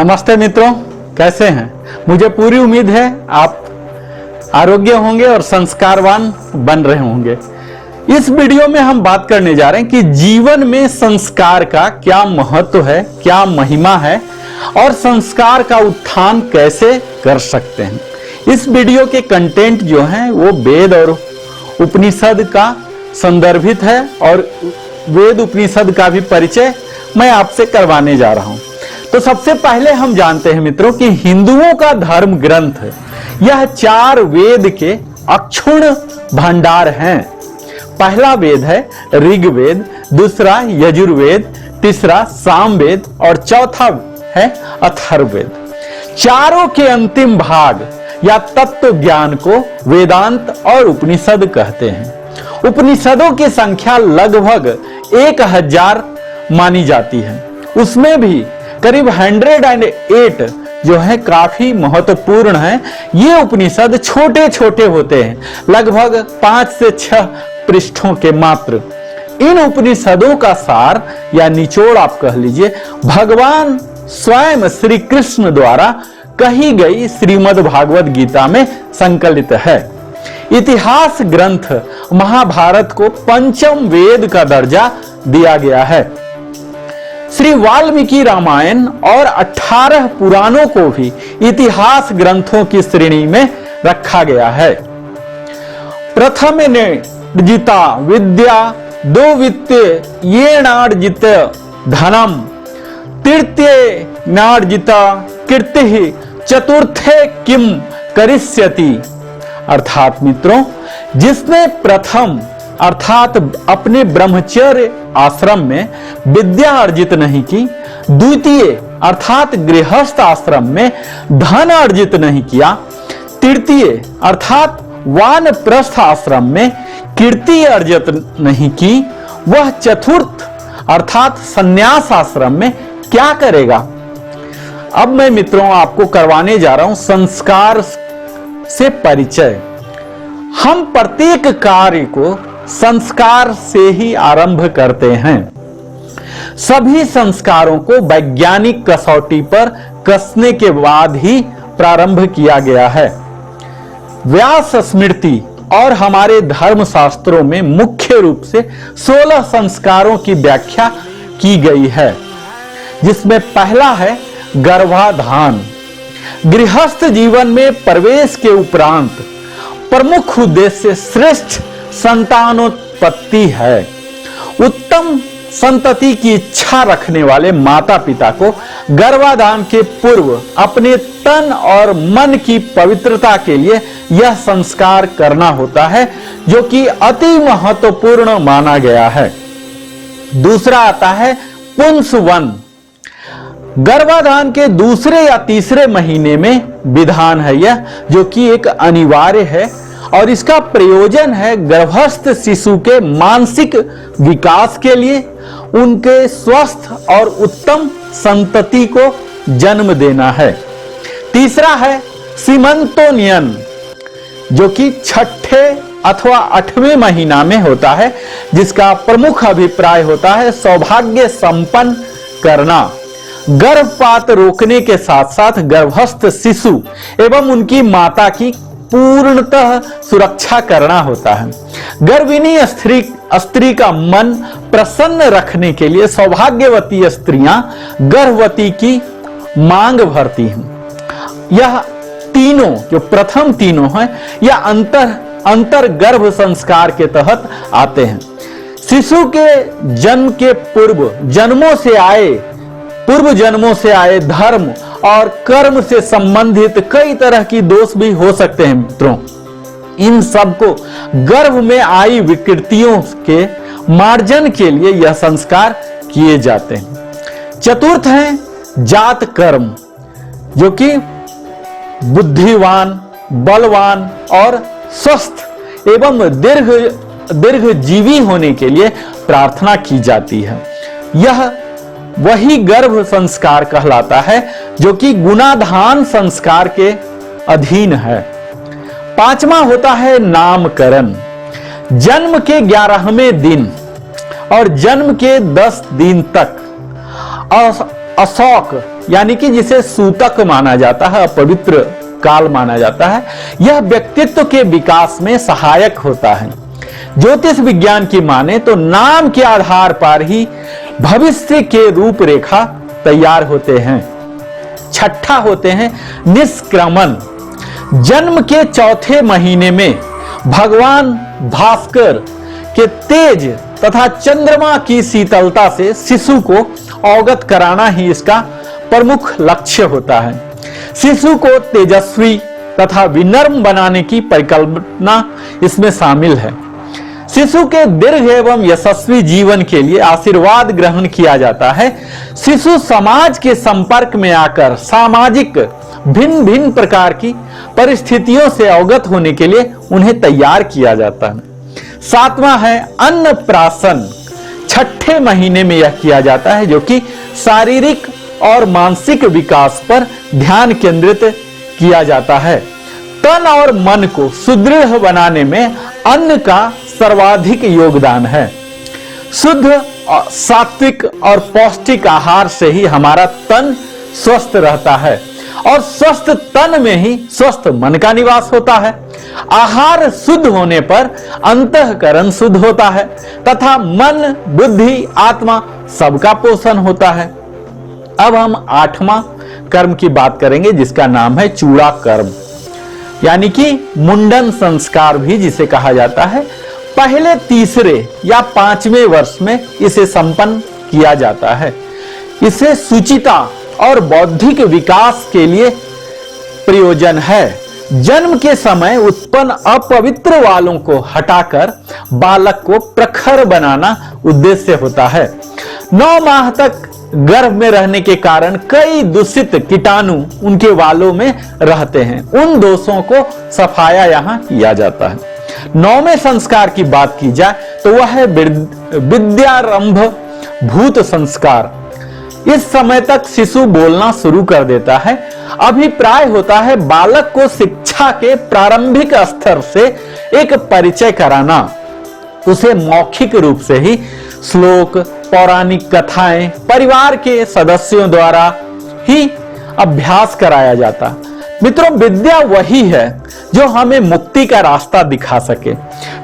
नमस्ते मित्रों, कैसे हैं? मुझे पूरी उम्मीद है आप आरोग्य होंगे और संस्कारवान बन रहे होंगे। इस वीडियो में हम बात करने जा रहे हैं कि जीवन में संस्कार का क्या महत्व है, क्या महिमा है और संस्कार का उत्थान कैसे कर सकते हैं। इस वीडियो के कंटेंट जो हैं वो वेद और उपनिषद का संदर्भित है और वेद उपनिषद का भी परिचय मैं आपसे करवाने जा रहा हूं। तो सबसे पहले हम जानते हैं मित्रों कि हिंदुओं का धर्म ग्रंथ यह 4 वेद के अक्षुण्ण भंडार हैं। पहला वेद है ऋग्वेद, दूसरा यजुर्वेद, तीसरा सामवेद और चौथा है अथर्ववेद। चारों के अंतिम भाग या तत्व ज्ञान को वेदांत और उपनिषद कहते हैं। उपनिषदों की संख्या लगभग 1000 मानी जाती है। उसमें भी करीब 108 जो है काफी महत्वपूर्ण है। ये उपनिषद छोटे छोटे होते हैं, लगभग 5 से 6 पृष्ठों के मात्र। इन उपनिषदों का सार या निचोड़ आप कह लीजिए भगवान स्वयं श्री कृष्ण द्वारा कही गई श्रीमद् भागवत गीता में संकलित है। इतिहास ग्रंथ महाभारत को पंचम वेद का दर्जा दिया गया है। श्री वाल्मीकि रामायण और 18 पुराणों को भी इतिहास ग्रंथों की श्रेणी में रखा गया है। प्रथम जिता विद्या, दो वित्ते ये नार्जित धनम, तृतीय नार्जिता कीर्ति, चतुर्थे किम करिष्यति। अर्थात मित्रों, जिसने प्रथम अर्थात अपने ब्रह्मचर्य आश्रम में विद्या अर्जित नहीं की, द्वितीय अर्थात गृहस्थ आश्रम में धन अर्जित नहीं किया, तृतीय अर्थात वानप्रस्थ आश्रम में कीर्ति अर्जित नहीं की, वह चतुर्थ अर्थात संन्यास आश्रम में क्या करेगा। अब मैं मित्रों आपको करवाने जा रहा हूं संस्कार से परिचय। हम प्रत्येक कार्य को संस्कार से ही आरंभ करते हैं। सभी संस्कारों को वैज्ञानिक कसौटी पर कसने के बाद ही प्रारंभ किया गया है। व्यास स्मृति और हमारे धर्म शास्त्रों में मुख्य रूप से 16 संस्कारों की व्याख्या की गई है, जिसमें पहला है गर्भाधान। गृहस्थ जीवन में प्रवेश के उपरांत प्रमुख उद्देश्य श्रेष्ठ संतानोत्पत्ति है। उत्तम संतति की इच्छा रखने वाले माता पिता को गर्भाधान के पूर्व अपने तन और मन की पवित्रता के लिए यह संस्कार करना होता है, जो कि अति महत्वपूर्ण माना गया है। दूसरा आता है पुंसवन। गर्भाधान के दूसरे या तीसरे महीने में विधान है यह, जो कि एक अनिवार्य है और इसका प्रयोजन है गर्भस्थ शिशु के मानसिक विकास के लिए, उनके स्वस्थ और उत्तम संतति को जन्म देना है। तीसरा है सीमंतोनियन, जो कि 6ठे अथवा 8वें महीना में होता है, जिसका प्रमुख अभिप्राय होता है सौभाग्य संपन्न करना। गर्भपात रोकने के साथ साथ गर्भस्थ शिशु एवं उनकी माता की पूर्णतः सुरक्षा करना होता है। गर्भिणी स्त्री का मन प्रसन्न रखने के लिए सौभाग्यवती स्त्रियां गर्भवती की मांग भरती हैं। यह तीनों जो प्रथम तीनों हैं यह अंतर गर्भ संस्कार के तहत आते हैं। शिशु के जन्म के पूर्व जन्मों से आए धर्म और कर्म से संबंधित कई तरह की दोष भी हो सकते हैं मित्रों। इन सब को गर्भ में आई विकृतियों के मार्जन के लिए यह संस्कार किए जाते हैं। चतुर्थ है जात कर्म, जो कि बुद्धिवान, बलवान और स्वस्थ एवं दीर्घजीवी होने के लिए प्रार्थना की जाती है। यह वही गर्भ संस्कार कहलाता है जो कि गुणाधान संस्कार के अधीन है। पांचवा होता है नामकरण। जन्म के 11वें दिन और जन्म के 10 दिन तक अशोक यानी कि जिसे सूतक माना जाता है, अपवित्र काल माना जाता है, यह व्यक्तित्व के विकास में सहायक होता है। ज्योतिष विज्ञान की माने तो नाम के आधार पर ही भविष्य के रूपरेखा तैयार होते हैं। छठा होते हैं निष्क्रमण। जन्म के चौथे महीने में भगवान भास्कर के तेज तथा चंद्रमा की शीतलता से शिशु को अवगत कराना ही इसका प्रमुख लक्ष्य होता है। शिशु को तेजस्वी तथा विनम्र बनाने की परिकल्पना इसमें शामिल है। शिशु के दीर्घ एवं यशस्वी जीवन के लिए आशीर्वाद ग्रहण किया जाता है। शिशु समाज के संपर्क में आकर सामाजिक भिन्न भिन्न प्रकार की परिस्थितियों से अवगत होने के लिए उन्हें तैयार किया जाता है। सातवां है अन्नप्राशन। छठे महीने में यह किया जाता है, जो कि शारीरिक और मानसिक विकास पर ध्यान केंद्रित किया जाता है। तन और मन को सुदृढ़ बनाने में अन्न का सर्वाधिक योगदान है। शुद्ध सात्विक और पौष्टिक आहार से ही हमारा तन स्वस्थ रहता है और स्वस्थ तन में ही स्वस्थ मन का निवास होता है। आहार शुद्ध होने पर अंतःकरण शुद्ध होता है तथा मन, बुद्धि, आत्मा सबका पोषण होता है। अब हम 8वां कर्म की बात करेंगे, जिसका नाम है चूड़ा कर्म, यानी कि मुंडन संस्कार भी जिसे कहा जाता है। पहले तीसरे या 5वें वर्ष में इसे संपन्न किया जाता है। इसे सुचिता और बौद्धिक विकास के लिए प्रयोजन है। जन्म के समय उत्पन्न अपवित्र वालों को हटाकर बालक को प्रखर बनाना उद्देश्य होता है। 9 माह तक गर्भ में रहने के कारण कई दूषित कीटाणु उनके वालों में रहते हैं। उन दोषों को सफाया यहां किया जाता है। 9वें संस्कार की बात की जाए तो वह है विद्यारंभ भूत संस्कार। इस समय तक शिशु बोलना शुरू कर देता है। अभिप्राय होता है बालक को शिक्षा के प्रारंभिक स्तर से एक परिचय कराना। उसे मौखिक रूप से ही श्लोक, पौराणिक कथाएं परिवार के सदस्यों द्वारा ही अभ्यास कराया जाता। मित्रों, विद्या वही है जो हमें मुक्ति का रास्ता दिखा सके।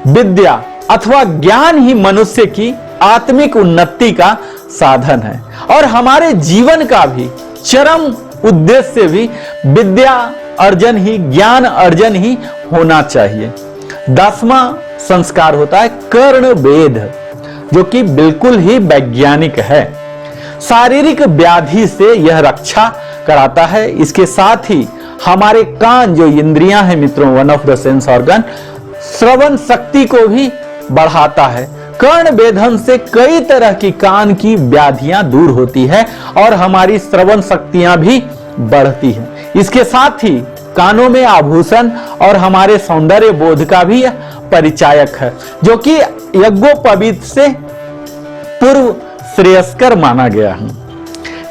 विद्या अथवा ज्ञान ही मनुष्य की आत्मिक उन्नति का साधन है और हमारे जीवन का भी चरम उद्देश्य भी विद्या अर्जन ही, ज्ञान अर्जन ही होना चाहिए। 10वां संस्कार होता है कर्ण वेद, जो कि बिल्कुल ही वैज्ञानिक है। शारीरिक व्याधि से यह रक्षा कराता है। इसके साथ ही हमारे कान जो इंद्रियां हैं मित्रों, one of the sense organ, श्रवण शक्ति को भी बढ़ाता है। कर्ण वेधन से कई तरह की कान की व्याधियां दूर होती है और हमारी श्रवण शक्तियां भी बढ़ती हैं। इसके साथ ही कानों में आभूषण और हमारे सौंदर्य बोध का भी परिचायक है, जो कि यज्ञोपवीत से पूर्व श्रेयस्कर माना गया है।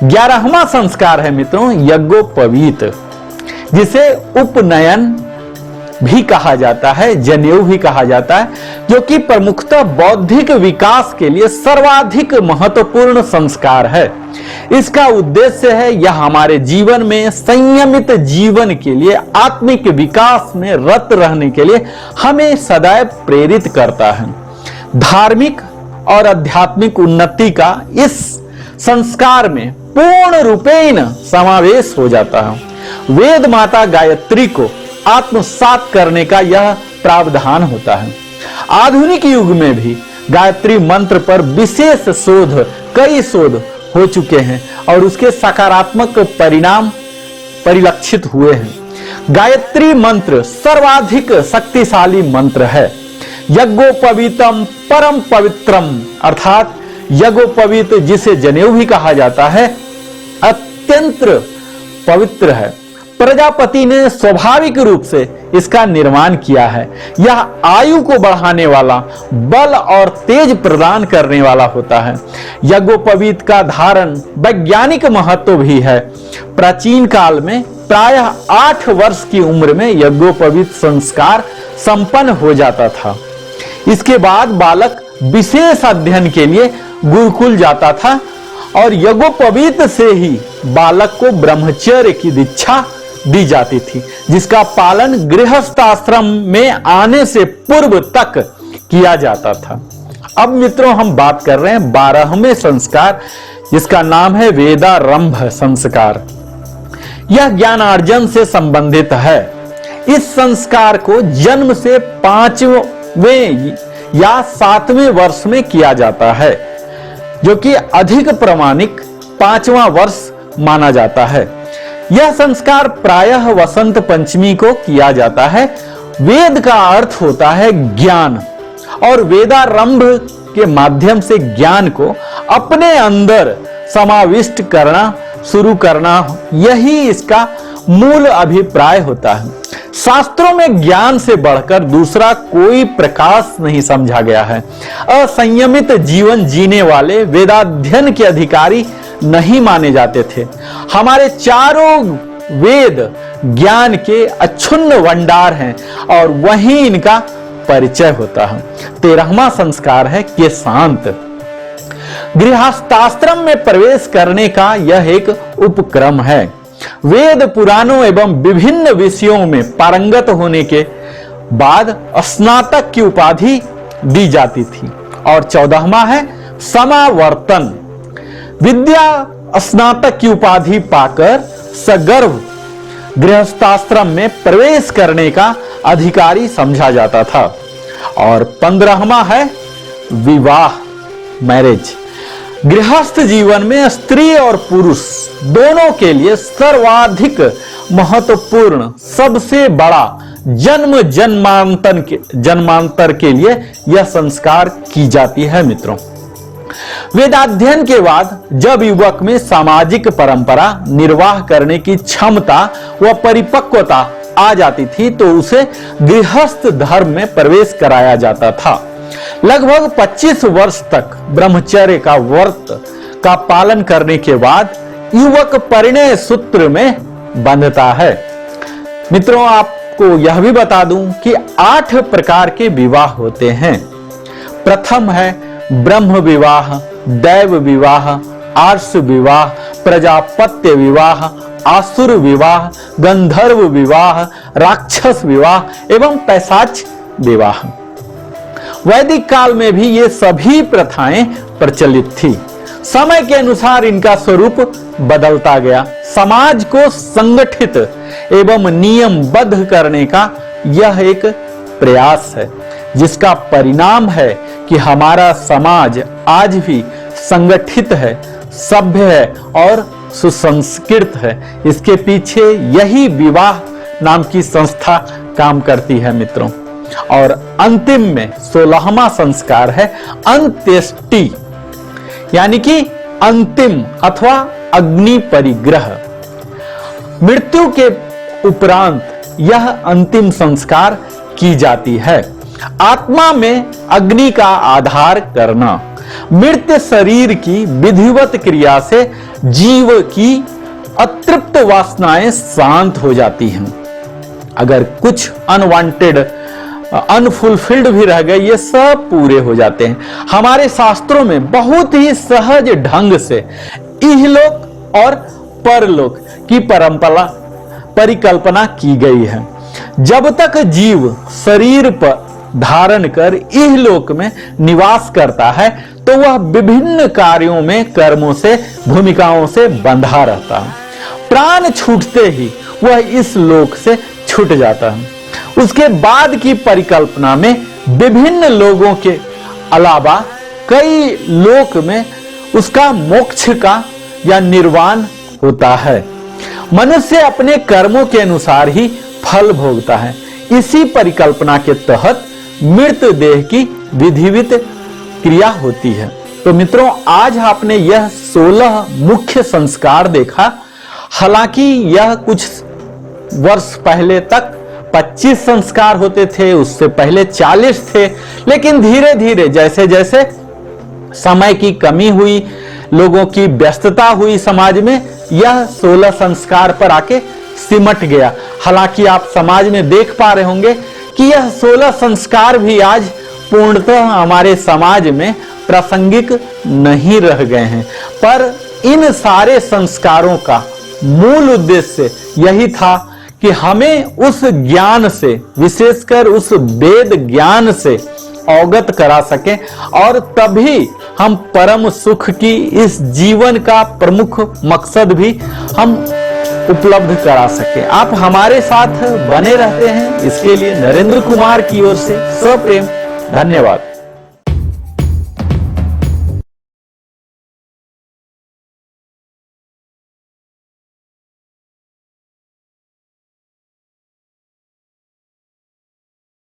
11वां संस्कार है मित्रों यज्ञोपवीत, जिसे उपनयन भी कहा जाता है, जनेऊ भी कहा जाता है, जो कि प्रमुखतः बौद्धिक विकास के लिए सर्वाधिक महत्वपूर्ण संस्कार है। इसका उद्देश्य है यह हमारे जीवन में संयमित जीवन के लिए, आत्मिक विकास में रत रहने के लिए हमें सदैव प्रेरित करता है। धार्मिक और आध्यात्मिक उन्नति का इस संस्कार में पूर्ण रूपेण समावेश हो जाता है। वेद माता गायत्री को आत्मसात करने का यह प्रावधान होता है। आधुनिक युग में भी गायत्री मंत्र पर विशेष शोध, कई शोध हो चुके हैं और उसके सकारात्मक परिणाम परिलक्षित हुए हैं। गायत्री मंत्र सर्वाधिक शक्तिशाली मंत्र है। यज्ञोपवीतम परम पवित्रम, अर्थात यज्ञोपवीत जिसे जनेऊ भी कहा जाता है, अत्यंत पवित्र है। प्रजापति ने स्वाभाविक रूप से इसका निर्माण किया है। यह आयु को बढ़ाने वाला, बल और तेज प्रदान करने वाला होता है। यज्ञोपवीत का धारण वैज्ञानिक महत्व भी है। प्राचीन काल में प्रायः 8 वर्ष की उम्र में यज्ञोपवीत संस्कार संपन्न हो जाता था। इसके बाद बालक विशेष अध्ययन के लिए गुरुकुल जाता था और यज्ञोपवीत से ही बालक को ब्रह्मचर्य की दीक्षा दी जाती थी, जिसका पालन गृहस्थ आश्रम में आने से पूर्व तक किया जाता था। अब मित्रों हम बात कर रहे हैं 12वें संस्कार, जिसका नाम है वेदारंभ संस्कार। यह ज्ञानार्जन से संबंधित है। इस संस्कार को जन्म से 5वें या 7वें वर्ष में किया जाता है, जो कि अधिक प्रामाणिक 5वां वर्ष माना जाता है। यह संस्कार प्रायः वसंत पंचमी को किया जाता है। वेद का अर्थ होता है ज्ञान, और वेदारंभ के माध्यम से ज्ञान को अपने अंदर समाविष्ट करना शुरू करना, यही इसका मूल अभिप्राय होता है। शास्त्रों में ज्ञान से बढ़कर दूसरा कोई प्रकाश नहीं समझा गया है। असंयमित जीवन जीने वाले वेदाध्ययन के अधिकारी नहीं माने जाते थे। हमारे चारों वेद ज्ञान के अक्षुण्ण भंडार हैं, और वहीं इनका परिचय होता है। 13वां संस्कार है कि शांत। गृहस्थाश्रम में प्रवेश करने का यह एक उपक्रम है। वेद पुराणों एवं विभिन्न विषयों में पारंगत होने के बाद स्नातक की उपाधि दी जाती थी। और 14वां है समावर्तन। विद्या स्नातक की उपाधि पाकर सगर्भ गृहस्थाश्रम में प्रवेश करने का अधिकारी समझा जाता था। और 15वां है विवाह, मैरिज। गृहस्थ जीवन में स्त्री और पुरुष दोनों के लिए सर्वाधिक महत्वपूर्ण, सबसे बड़ा जन्मांतर के लिए यह संस्कार की जाती है। मित्रों, वेदाध्ययन के बाद जब युवक में सामाजिक परंपरा निर्वाह करने की क्षमता व परिपक्वता आ जाती थी, तो उसे गृहस्थ धर्म में प्रवेश कराया जाता था। लगभग 25 वर्ष तक ब्रह्मचर्य का व्रत का पालन करने के बाद युवक परिणय सूत्र में बंधता है। मित्रों, आपको यह भी बता दूं कि 8 प्रकार के विवाह होते हैं। प्रथम है ब्रह्म विवाह, दैव विवाह, आर्ष विवाह, प्रजापत्य विवाह, आसुर विवाह, गंधर्व विवाह, राक्षस विवाह एवं पैशाच विवाह। वैदिक काल में भी ये सभी प्रथाएं प्रचलित थी। समय के अनुसार इनका स्वरूप बदलता गया। समाज को संगठित एवं नियमबद्ध करने का यह एक प्रयास है, जिसका परिणाम है कि हमारा समाज आज भी संगठित है, सभ्य है और सुसंस्कृत है। इसके पीछे यही विवाह नाम की संस्था काम करती है। मित्रों, और अंतिम में 16वां संस्कार है अंत्येष्टि, यानी कि अंतिम अथवा अग्नि परिग्रह। मृत्यु के उपरांत यह अंतिम संस्कार की जाती है। आत्मा में अग्नि का आधार करना। मृत शरीर की विधिवत क्रिया से जीव की अतृप्त वासनाएं शांत हो जाती हैं। अगर कुछ अनवांटेड, अनफुलफिल्ड भी रह गए, ये सब पूरे हो जाते हैं। हमारे शास्त्रों में बहुत ही सहज ढंग से इहलोक और परलोक की परिकल्पना की गई है। जब तक जीव शरीर पर धारण कर इहलोक में निवास करता है, तो वह विभिन्न कार्यों में, कर्मों से, भूमिकाओं से बंधा रहता है। प्राण छूटते ही वह इस लोक से छूट जाता है। उसके बाद की परिकल्पना में विभिन्न लोगों के अलावा कई लोक में उसका मोक्ष का या निर्वाण होता है। मनुष्य अपने कर्मों के अनुसार ही फल भोगता है। इसी परिकल्पना के तहत मृत देह की विधिवत क्रिया होती है। तो मित्रों, आज आपने यह 16 मुख्य संस्कार देखा। हालांकि यह कुछ वर्ष पहले तक 25 संस्कार होते थे, उससे पहले 40 थे, लेकिन धीरे धीरे जैसे जैसे समय की कमी हुई, लोगों की व्यस्तता हुई समाज में, यह 16 संस्कार पर आके सिमट गया। हालांकि आप समाज में देख पा रहे होंगे कि यह 16 संस्कार भी आज पूर्णतः हमारे समाज में प्रासंगिक नहीं रह गए हैं। पर इन सारे संस्कारों का मूल उद्देश्य यही था कि हमें उस ज्ञान से, विशेषकर उस वेद ज्ञान से अवगत करा सकें और तभी हम परम सुख की इस जीवन का प्रमुख मकसद भी हम उपलब्ध करा सके। आप हमारे साथ बने रहते हैं, इसके लिए नरेंद्र कुमार की ओर से सप्रेम धन्यवाद।